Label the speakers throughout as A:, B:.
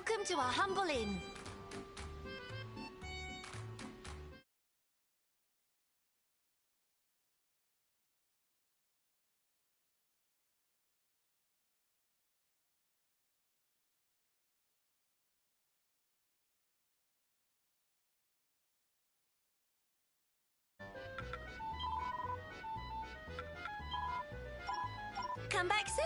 A: Welcome to our humble inn. Come back soon.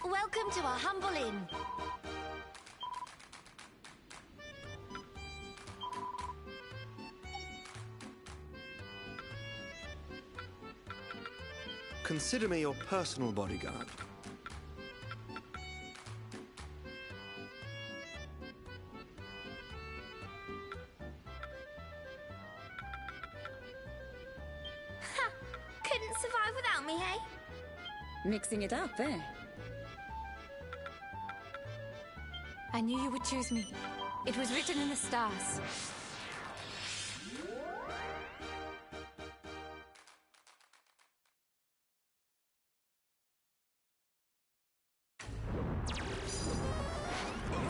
A: Welcome to our humble inn.
B: Consider me your personal bodyguard.
A: Ha! Couldn't survive without me, hey?
C: Mixing it up, eh?
D: I knew you would choose me. It was written in the stars.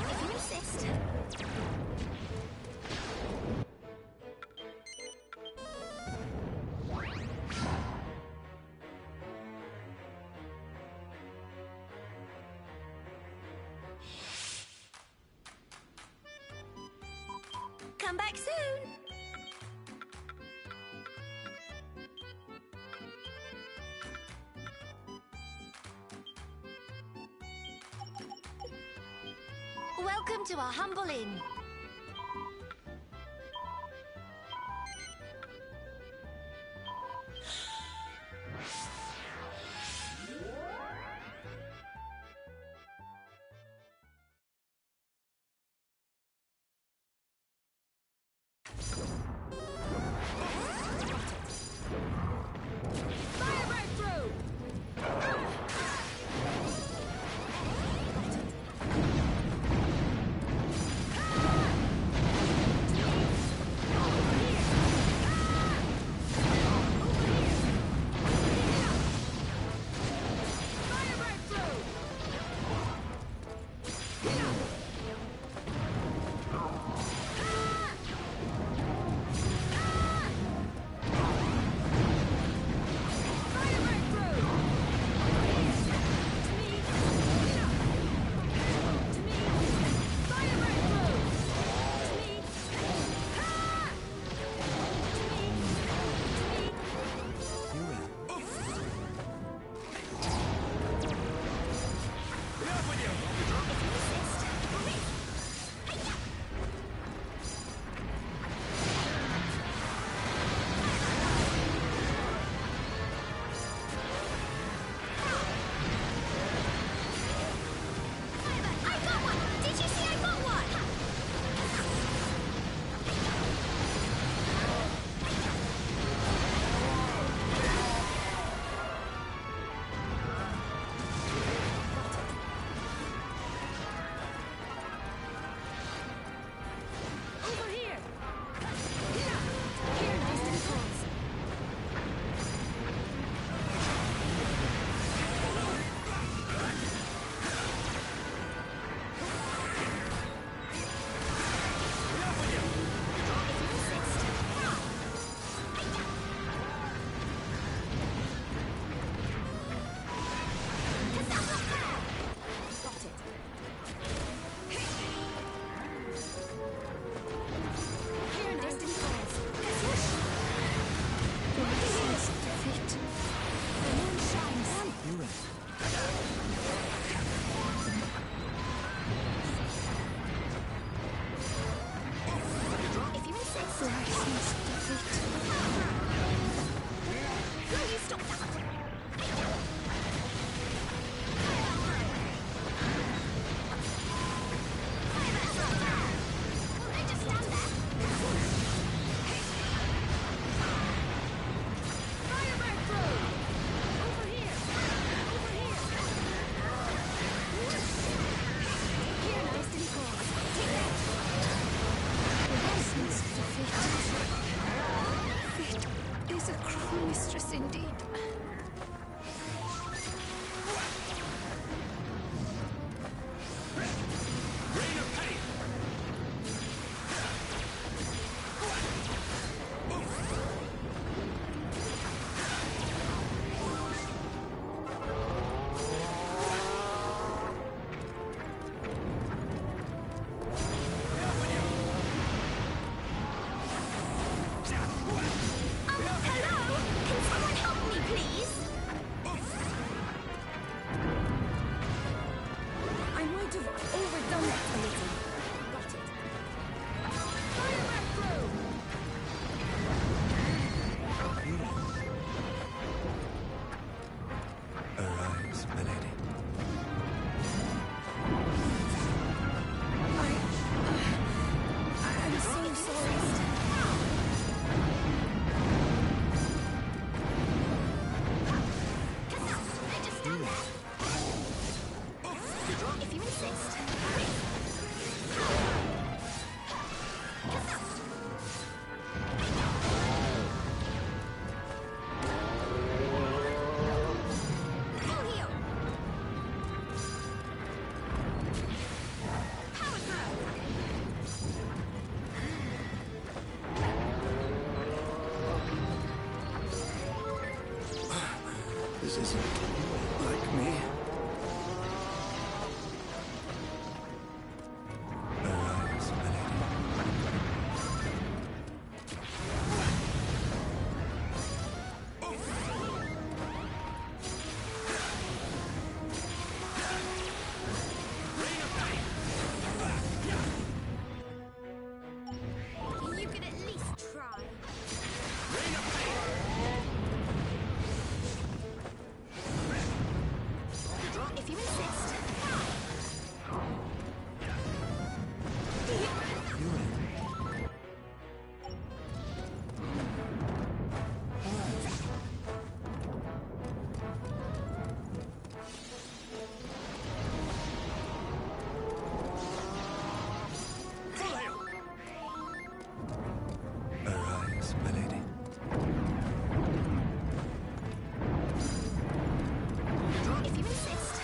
A: If you insist. Come back soon. Welcome to our humble inn.
C: Fire right through!
D: Resistance defeat.
A: Will you stop that? They just stand there.
C: Fire back throw! Over here! Over here! Here, Destiny Calls. Take that!
D: Resistance defeat. Fate is a cruel mistress indeed.
A: Hello? Can someone help me, please?
C: I might have overdone that a little. Got it. Fire back throw!
B: Arise, milady.
D: I'm so sorry.
A: They just stand there. If you insist. Full heal. Power
B: This isn't like me. Arise, milady.
A: You could at least try. If you insist.
B: Arise, milady.
A: If you insist.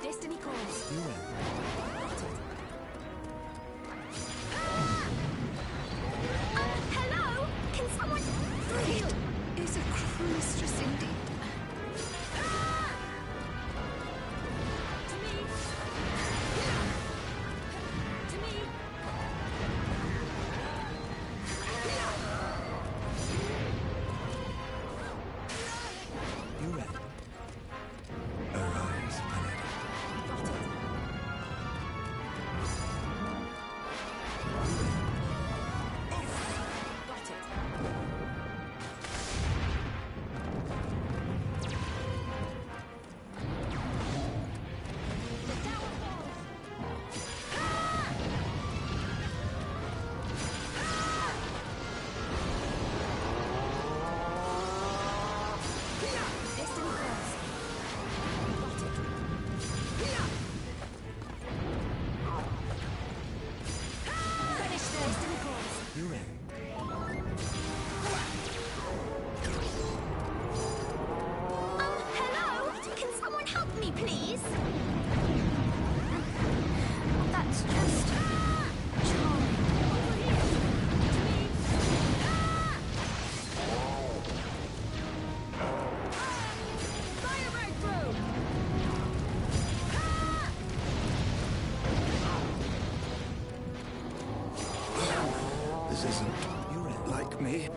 C: Destiny Calls.
A: Hello? Can someone...
D: Fate is a cruel mistress indeed.
C: To me! To me!
B: You ready? Arise, milady.
C: Got it. Got it. The tower falls. Destiny Calls. Got it. Finish the Destiny Calls.
B: You ready?
A: Hello? Can someone help me, please? That's just... charming.
C: Over here. To me. Fire back throw.
B: This isn't like me.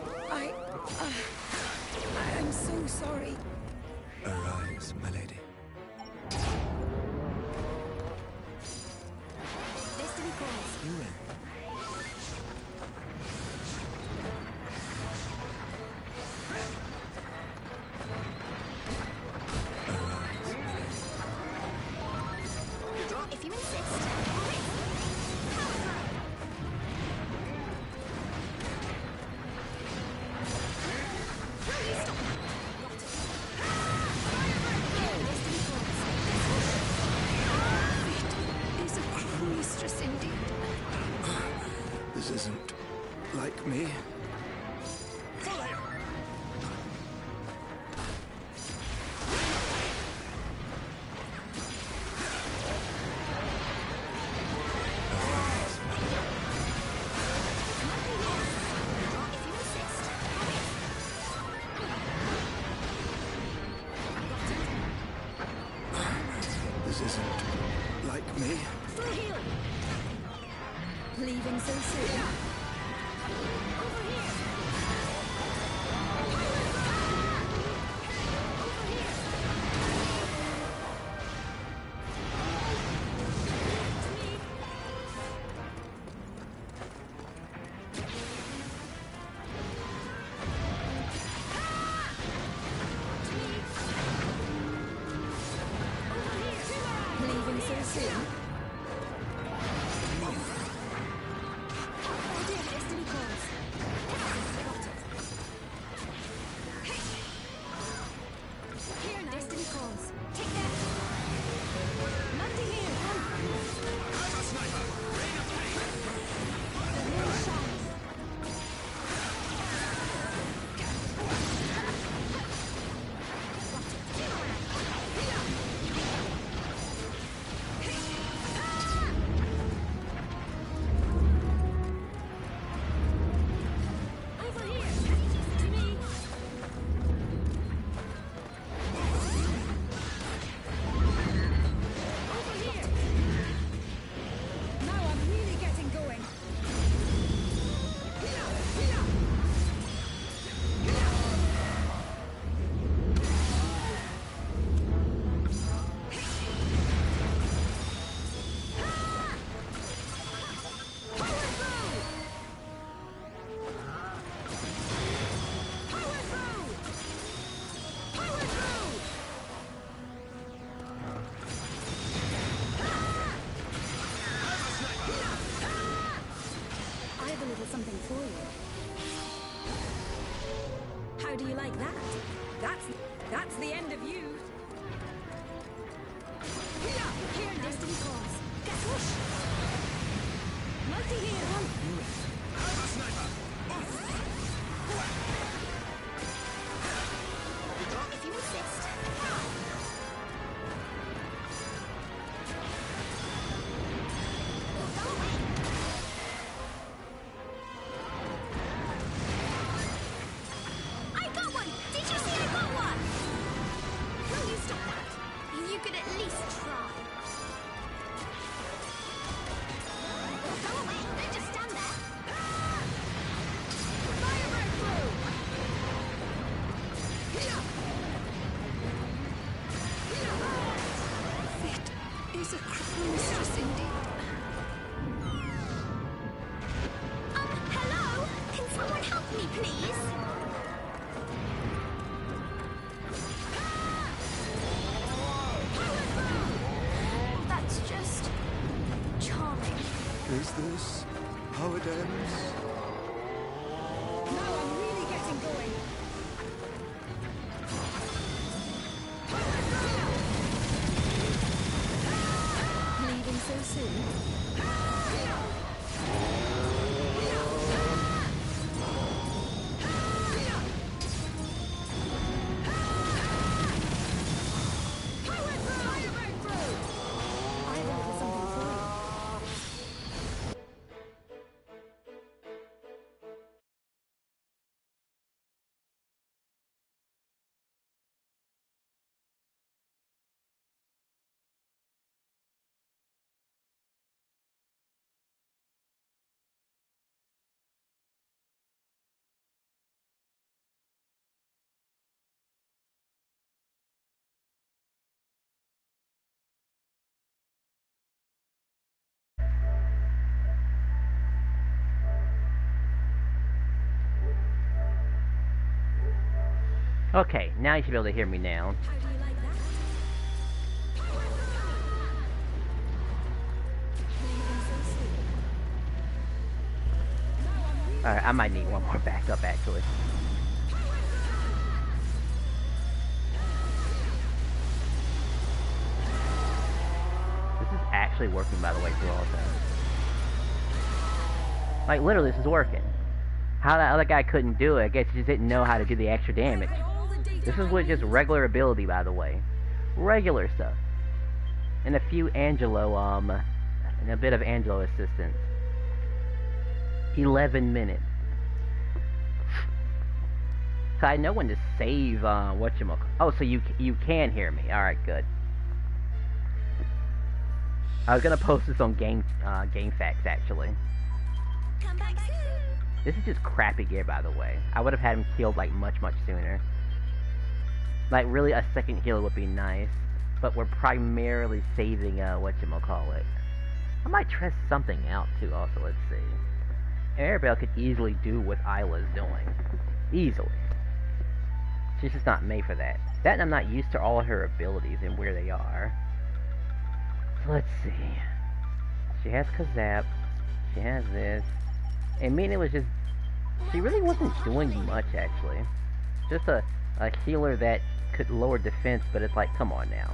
D: I'm so sorry.
B: Arise, milady. like me. This isn't like me.
C: Full heal. Leaving so soon. Over here. Over here. To me. Leaving so soon. Oh dear, destiny calls. Got it. Here now. Destiny calls. Take that. Nothing here. I'm a sniper. The moon shines. Over here. To me. Over here. Now I'm really getting going. I have a little something for you. How do you like that? That's the end of you. Here, destiny calls. Get whoosh. Multi here.
A: If you insist. Go away. I got one! Did you see I got one? Will you stop that? You could at least try. Go away! Don't just stand there.
C: Fire breakthrough.
B: It is a cruel mistress indeed.
A: Hello? Can someone help me, please? That's just charming.
B: Is this how it ends?
C: Now I'm really getting going. Leaving so soon. Fire breakthrough. I have a little something for you.
E: Okay, now you should be able to hear me now.
C: How do you like that? Leaving so soon. Now I'm really
E: Alright, I might need one more backup actually. This is actually working, by the way, through all of them. Like, literally, this is working. How that other guy couldn't do it, I guess he just didn't know how to do the extra damage. This is with just regular ability, by the way. Regular stuff. And a few Angelo, and a bit of Angelo assistance. 11 minutes. So I know when to save, whatchamacallit. Oh, so you can hear me. Alright, good. I was gonna post this on gamefaqs, actually.
A: Come back soon.
E: This is just crappy gear, by the way. I would have had him killed, like, much sooner. Like, really, a second heal would be nice. But we're primarily saving, whatchamacallit. I might try something out, too, also. Let's see. Arabelle could easily do what Isla's doing. Easily. She's just not made for that. That, and I'm not used to all her abilities and where they are. So, let's see. She has Kazap. She has this. I mean, it was just... She really wasn't doing much, actually. Just a healer that could lower defense, but it's like, come on now.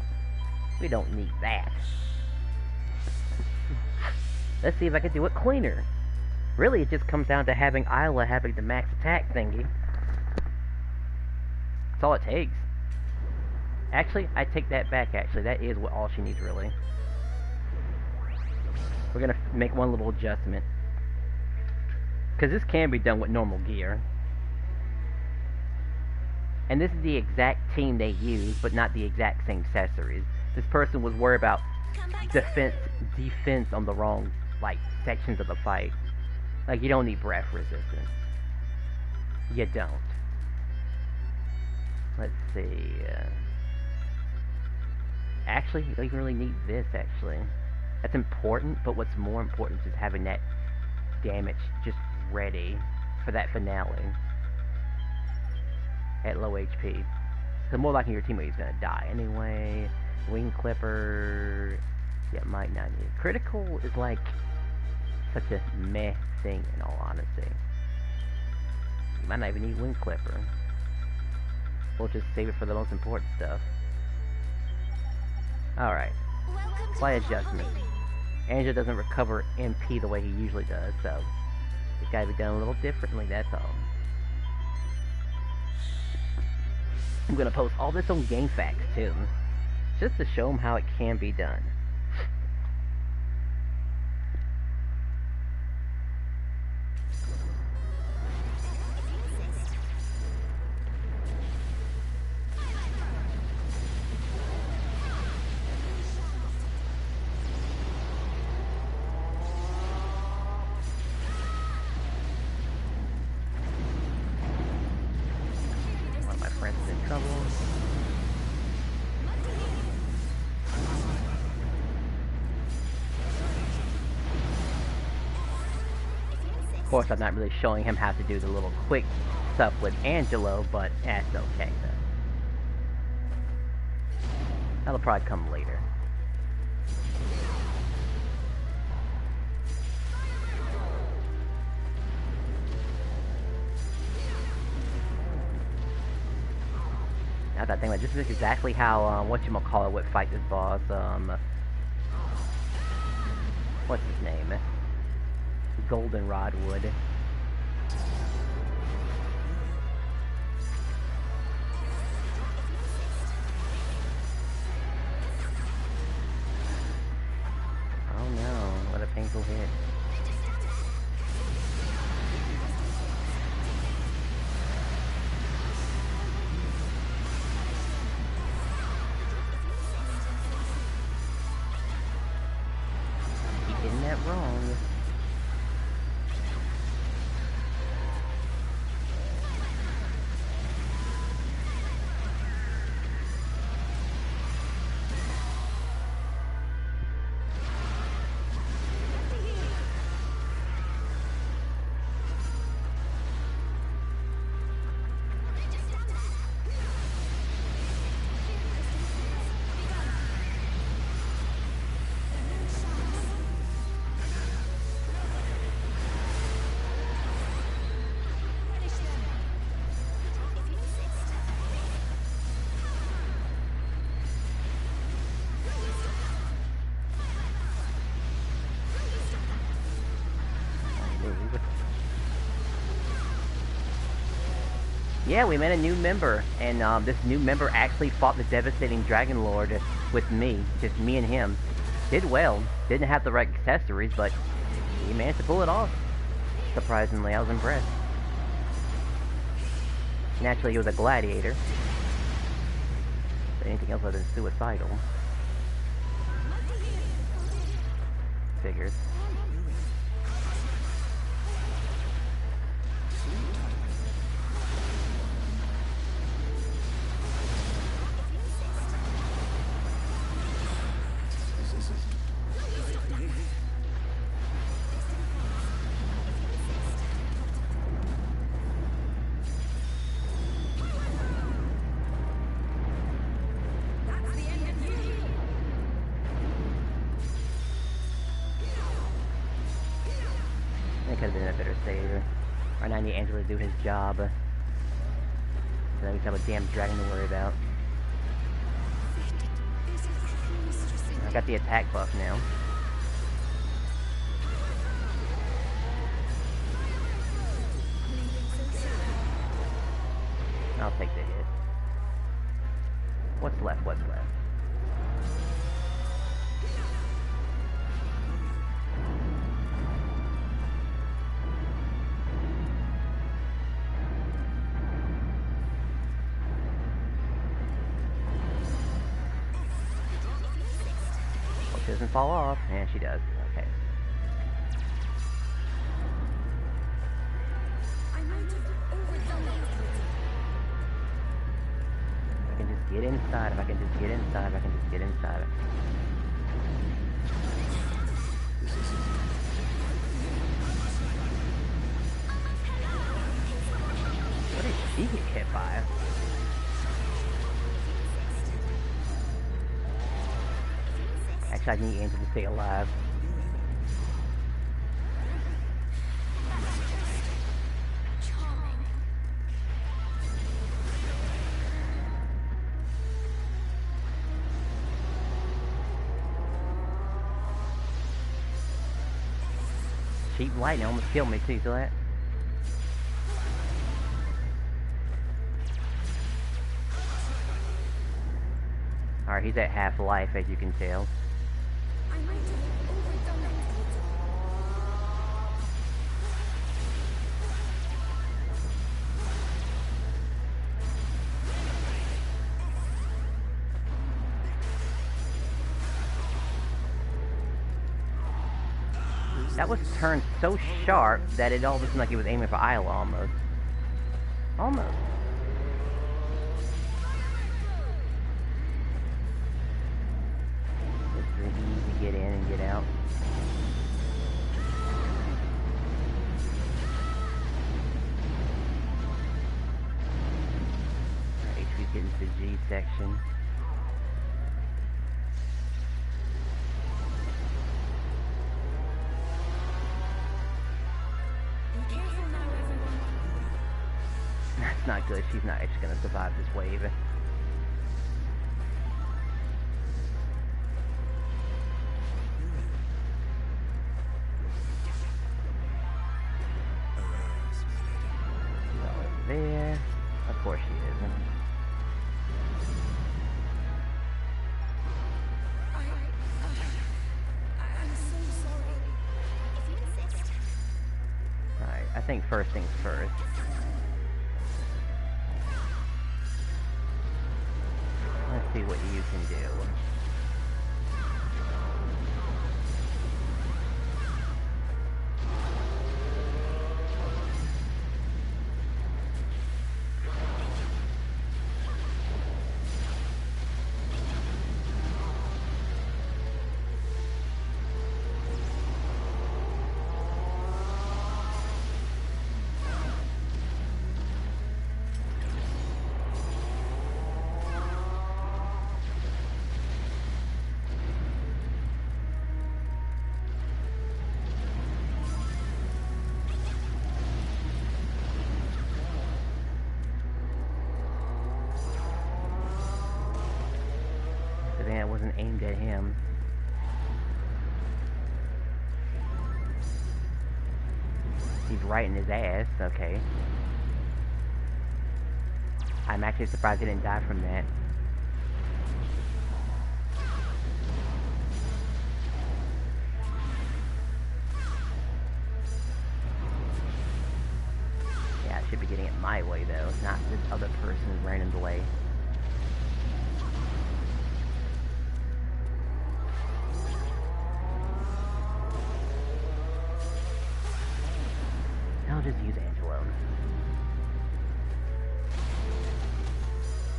E: We don't need that. Let's see if I can do it cleaner. Really, it just comes down to having Isla having the max attack thingy. That's all it takes. Actually, I take that back, actually. That is all she needs, really. We're gonna make one little adjustment. Because this can be done with normal gear. And this is the exact team they use, but not the exact same accessories. This person was worried about defense on the wrong, like, sections of the fight. Like, you don't need breath resistance. You don't. Let's see. Actually, you don't even really need this, actually. That's important, but what's more important is just having that damage just ready for that finale at low HP. Because more likely your teammate is going to die anyway. Wing Clipper, yeah, might not need it. Critical is like such a meh thing, in all honesty. You might not even need Wing Clipper. We'll just save it for the most important stuff. Alright. Slight adjustment. Angel doesn't recover MP the way he usually does, so it's gotta be done a little differently, that's all. I'm gonna post all this on GameFaqs too, just to show them how it can be done. Of course, I'm not really showing him how to do the little quick stuff with Angelo, but that's okay, though. That'll probably come later. Now that I think about it, this is exactly how, whatchamacallit would fight this boss, what's his name? Goldenrod would. Oh no, what a painful hit. He did that wrong. Yeah, we met a new member, and this new member actually fought the devastating Dragon Lord with me, just me and him. Did well. Didn't have the right accessories, but he managed to pull it off. Surprisingly, I was impressed. Naturally, he was a gladiator. But anything else other than suicidal. Figures. It could have been a better save. Right now I need Angela to do his job. So then we have a damn dragon to worry about. I got the attack buff now. I'll take the hit. What's left? What's left? She doesn't fall off. Yeah, she does. Okay. If I can just get inside, if I can just get inside, if I can just get inside. What did she get hit by? Actually, I need Angel to stay alive. Cheap lightning almost killed me too, so that. Alright, he's at half life as you can tell. That was turned so sharp that it almost seemed like he was aiming for Isla almost. Almost. It's really easy to get in and get out. Alright, we get into the G section. That's not good. She's not actually going to survive this wave. She's always there. Of course she isn't.
C: I'm so sorry.
A: If you insist.
E: Alright, I think first things first. Let's see what you can do. That wasn't aimed at him. He's right in his ass, okay. I'm actually surprised he didn't die from that. Yeah, I should be getting it my way though, not this other person running in the way. I'll just use Angelo.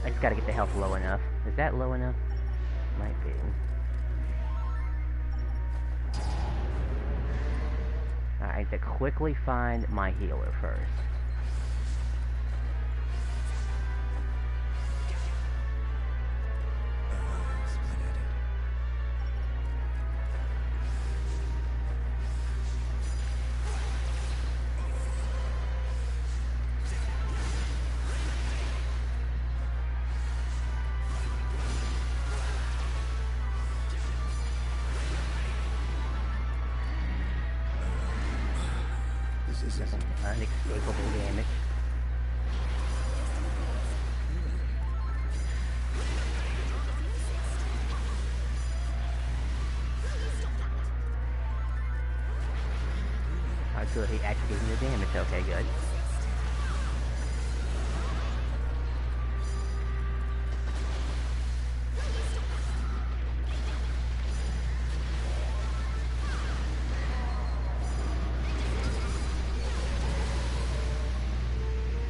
E: I just gotta get the health low enough. Is that low enough? Might be. Alright, I have to quickly find my healer first.
B: This is
E: Unescapable damage. Oh, good. He actually gave me the damage. Okay, good.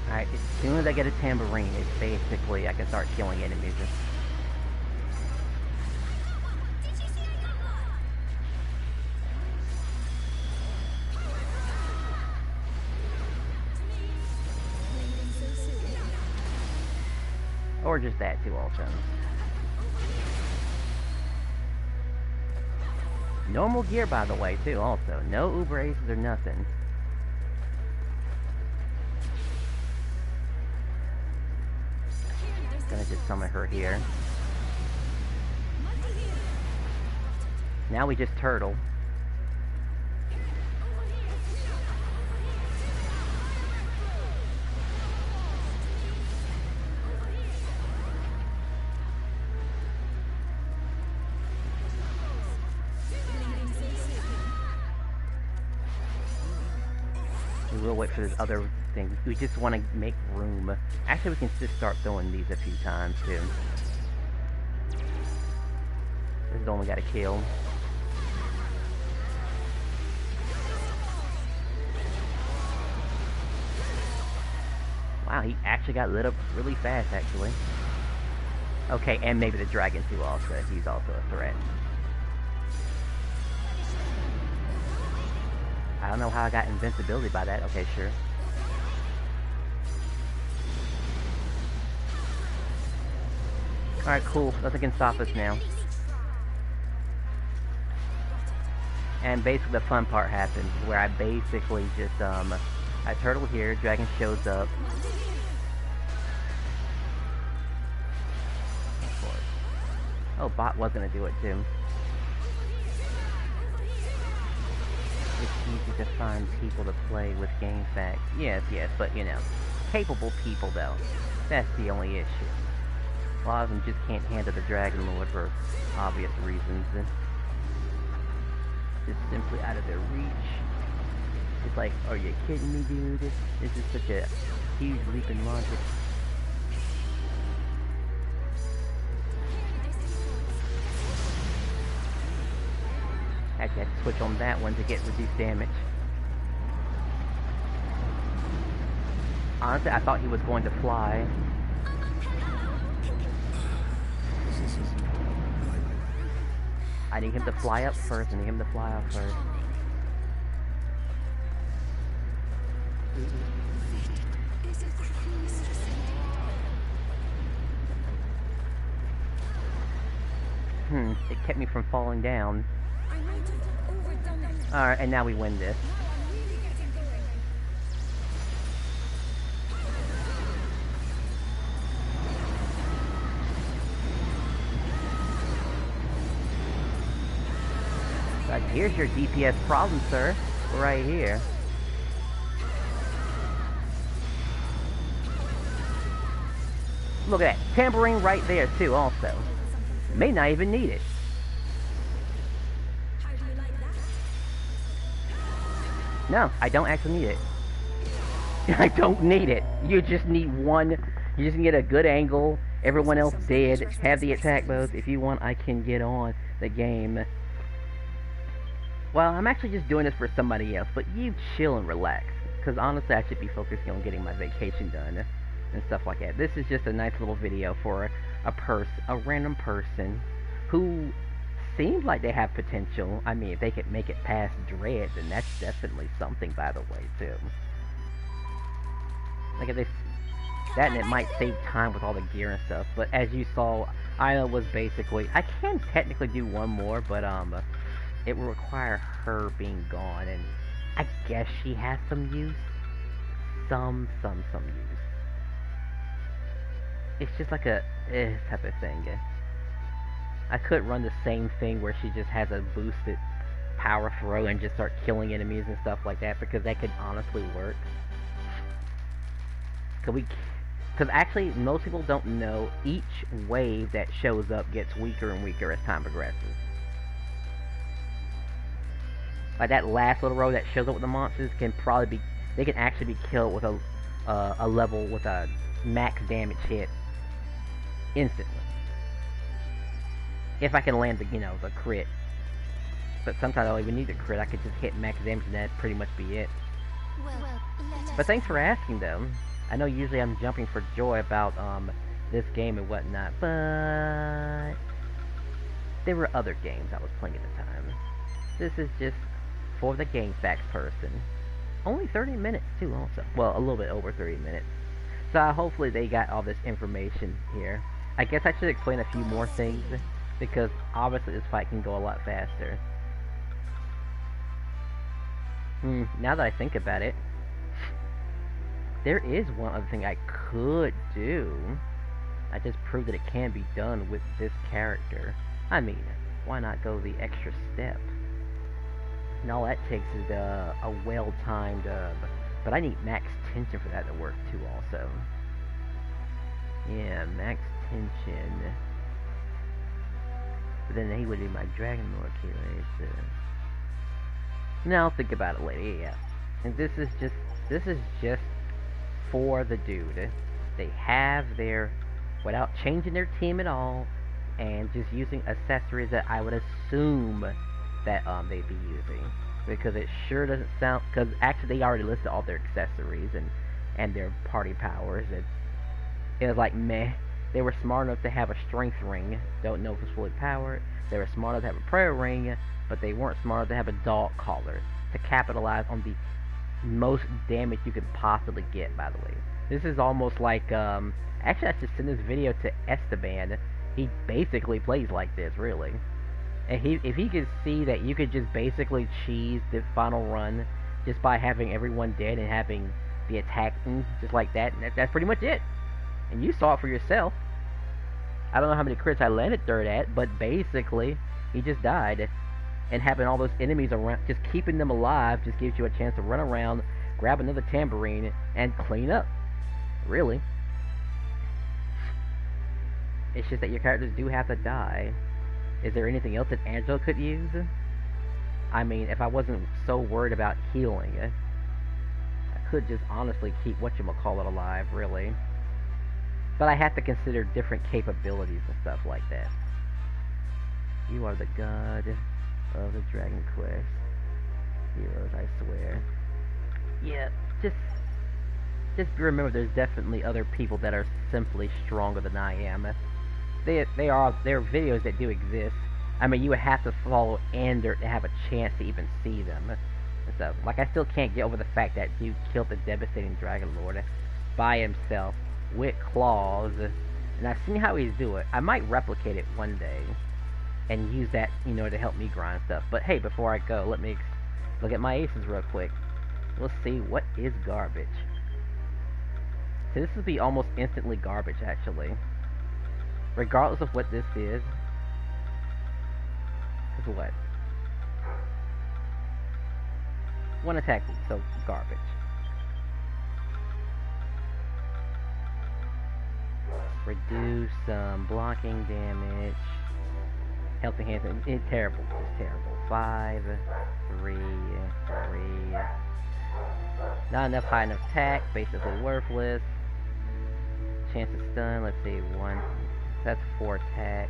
E: Alright, as soon as I get a tambourine, it's basically I can start killing enemies. Or just that too also. Normal gear by the way too also. No Uber Aces or nothing. Gonna just summon her here. Now we just turtle. We'll wait for this other thing. We just want to make room. Actually, we can just start throwing these a few times too. This is the one we gotta kill. Wow, he actually got lit up really fast, actually. Okay, and maybe the dragon too also. He's also a threat. I don't know how I got invincibility by that. Okay, sure. Alright, cool. Nothing can stop us now. And basically the fun part happens, where I basically just, I turtle here, dragon shows up. Of course. Oh, bot was gonna do it too. It's easy to find people to play with gamefaqs. Yes, but you know, capable people though. That's the only issue. A lot of them just can't handle the Dragon Lord for obvious reasons. Just simply out of their reach. It's like, are you kidding me, dude? This is such a huge leap in logic. Actually, I have to switch on that one to get reduced damage. Honestly, I thought he was going to fly. I need him to fly up first. I need him to fly up first. It kept me from falling down. Alright, and now we win this. But here's your DPS problem, sir. Right here. Look at that. Tambourine right there, too, also. May not even need it.
C: How do you like that?
E: No, I don't actually need it. I don't need it. You just need one. You just get a good angle. Everyone else dead. Have the attack modes. If you want, I can get on the game. Well, I'm actually just doing this for somebody else, but you chill and relax. Because honestly, I should be focusing on getting my vacation done and stuff like that. This is just a nice little video for a random person who seems like they have potential. I mean, if they could make it past Dread, then that's definitely something, by the way, too. Look at this. That, and it might save time with all the gear and stuff. But as you saw, Ina was basically... I can technically do one more, but it will require her being gone. And I guess she has some use. Some use. It's just like a type of thing. I could run the same thing where she just has a boosted power throw and just start killing enemies and stuff like that, because that could honestly work. Because actually, most people don't know, each wave that shows up gets weaker and weaker as time progresses. Like that last little row that shows up with the monsters can probably be... They can actually be killed with a level with a max damage hit instantly. If I can land the, the crit. But sometimes I don't even need a crit. I could just hit max damage and that'd pretty much be it. But thanks for asking, though. I know usually I'm jumping for joy about this game and whatnot, but there were other games I was playing at the time. This is just for the gamefaqs person. Only 30 minutes too, also. Well, a little bit over 30 minutes. So hopefully they got all this information here. I guess I should explain a few more things, because obviously this fight can go a lot faster. Now that I think about it, there is one other thing I could do. I just proved that it can be done with this character. I mean, why not go the extra step? And all that takes is a well-timed, but I need max tension for that to work too, also. Yeah, max tension. But then he would be my Dragon Lord here, so... Now I'll think about it later, yeah. And this is just for the dude. They have their, without changing their team at all, and just using accessories that I would assume that they'd be using, because it sure doesn't sound, because actually they already listed all their accessories and their party powers, and it was like meh. They were smart enough to have a strength ring, don't know if it's fully powered. They were smart enough to have a prayer ring, but they weren't smart enough to have a dog collar to capitalize on the most damage you could possibly get, by the way. This is almost like, actually I should send this video to Esteban. He basically plays like this, really. And if he could see that you could just basically cheese the final run just by having everyone dead and having the attack just like that, and that's pretty much it. And you saw it for yourself. I don't know how many crits I landed third at, but basically, he just died. And having all those enemies around, just keeping them alive, just gives you a chance to run around, grab another tambourine, and clean up. Really. It's just that your characters do have to die. Is there anything else that Angela could use? I mean, if I wasn't so worried about healing, I could just honestly keep whatchamacallit alive, really. But I have to consider different capabilities and stuff like that. You are the god of the Dragon Quest. Heroes, I swear. Yeah, just remember there's definitely other people that are simply stronger than I am. There are videos that do exist. I mean, you would have to follow Ender to have a chance to even see them. And stuff. Like, I still can't get over the fact that dude killed the devastating Dragon Lord by himself with claws. And I've seen how he's do it. I might replicate it one day and use that, to help me grind stuff. But hey, before I go, let me look at my aces real quick. Let's see what is garbage. So this would be almost instantly garbage, actually. Regardless of what this is. It's what? One attack, so garbage. Reduce some blocking damage. Health enhancement. It's terrible. It's terrible. 5, 3, 3. Not enough high enough attack. Basically worthless. Chance to stun. Let's see. 1. That's 4 attack.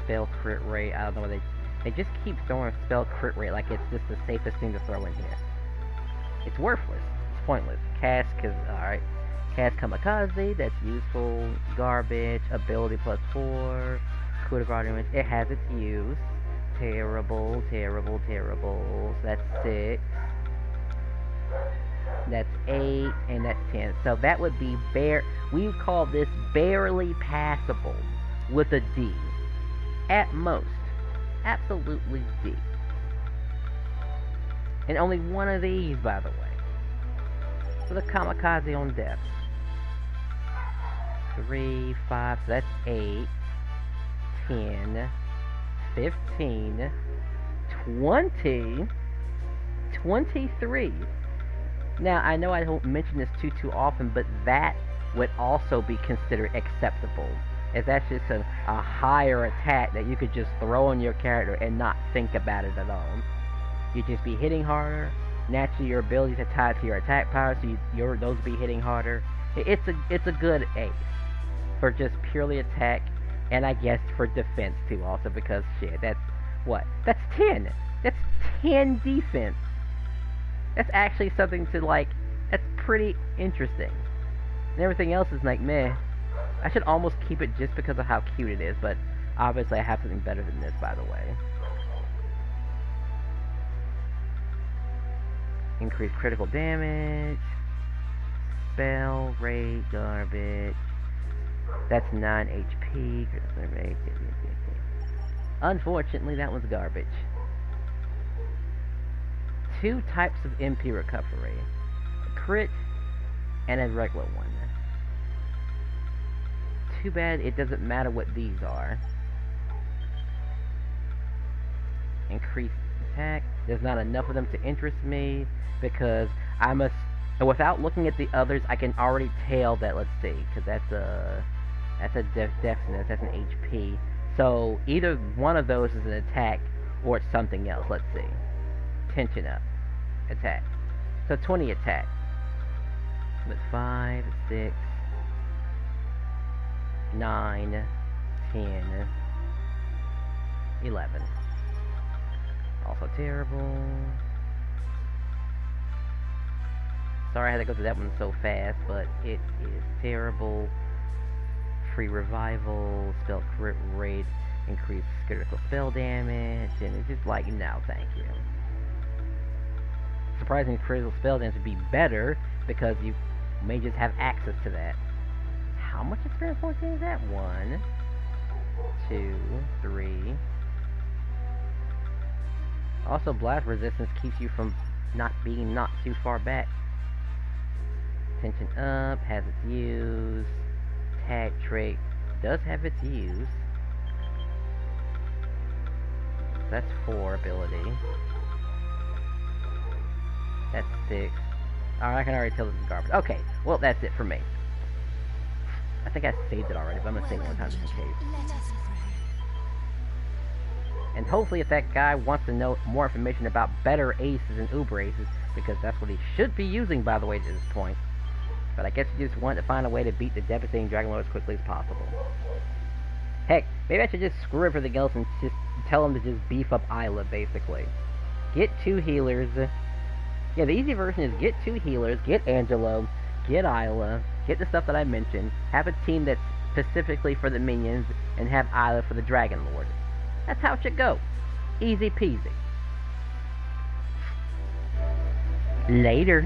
E: Spell crit rate. I don't know what they just keep throwing spell crit rate like it's just the safest thing to throw in here. It's worthless. It's pointless. Cast, cause alright. Cast Kamikaze, that's useful. Garbage, ability +4. Coup de grace damage, it has its use. Terrible, terrible, terrible. So that's 6. That's 8, and that's 10. So that would be we would call this barely passable with a D. At most. Absolutely D. And only one of these, by the way. So the Kamikaze on death. 3, 5, so that's 8, 10, 15, 20, 23. Now, I know I don't mention this too often, but that would also be considered acceptable. As that's just a higher attack that you could just throw on your character and not think about it at all. You'd just be hitting harder. Naturally, your abilities are tied to your attack power, so those be hitting harder. It's a good ace for just purely attack, and I guess for defense too, also because shit, that's what? That's 10. That's 10 defense. That's actually something to like. That's pretty interesting. And everything else is like meh. I should almost keep it just because of how cute it is, but obviously I have something better than this, by the way. Increase critical damage. Spell rate, garbage. That's 9 HP. Unfortunately, that was garbage. 2 types of MP recovery. A crit and a regular one. Too bad it doesn't matter what these are. Increased attack. There's not enough of them to interest me because I must. Without looking at the others, I can already tell that. Let's see, because that's a deafness. That's an HP. So either one of those is an attack or it's something else. Let's see. Tension up. Attack. So 20 attack. But 5, 6, 9, 10, 11. Also terrible. Sorry I had to go through that one so fast, but it is terrible. Free revival, spell crit rate, increased critical spell damage, and it's just like, no, thank you. Surprisingly, critical spell damage would be better because you may just have access to that. How much experience points is that? 1, 2, 3. Also, blast resistance keeps you from not being knocked too far back. Tension up, has its use. Tag trait does have its use. That's 4 ability. That's 6. Alright, I can already tell this is garbage. Okay, well, that's it for me. I think I saved it already, but I'm gonna save it one time just in case. And hopefully if that guy wants to know more information about better aces and uber aces, because that's what he should be using, by the way, to this point. But I guess he just wanted to find a way to beat the devastating Dragon Lord as quickly as possible. Heck, maybe I should just screw everything else and just tell him to just beef up Isla, basically. Get 2 healers. Yeah, the easy version is get 2 healers, get Angelo, get Isla, get the stuff that I mentioned, have a team that's specifically for the minions, and have Isla for the Dragon Lord. That's how it should go. Easy peasy. Later.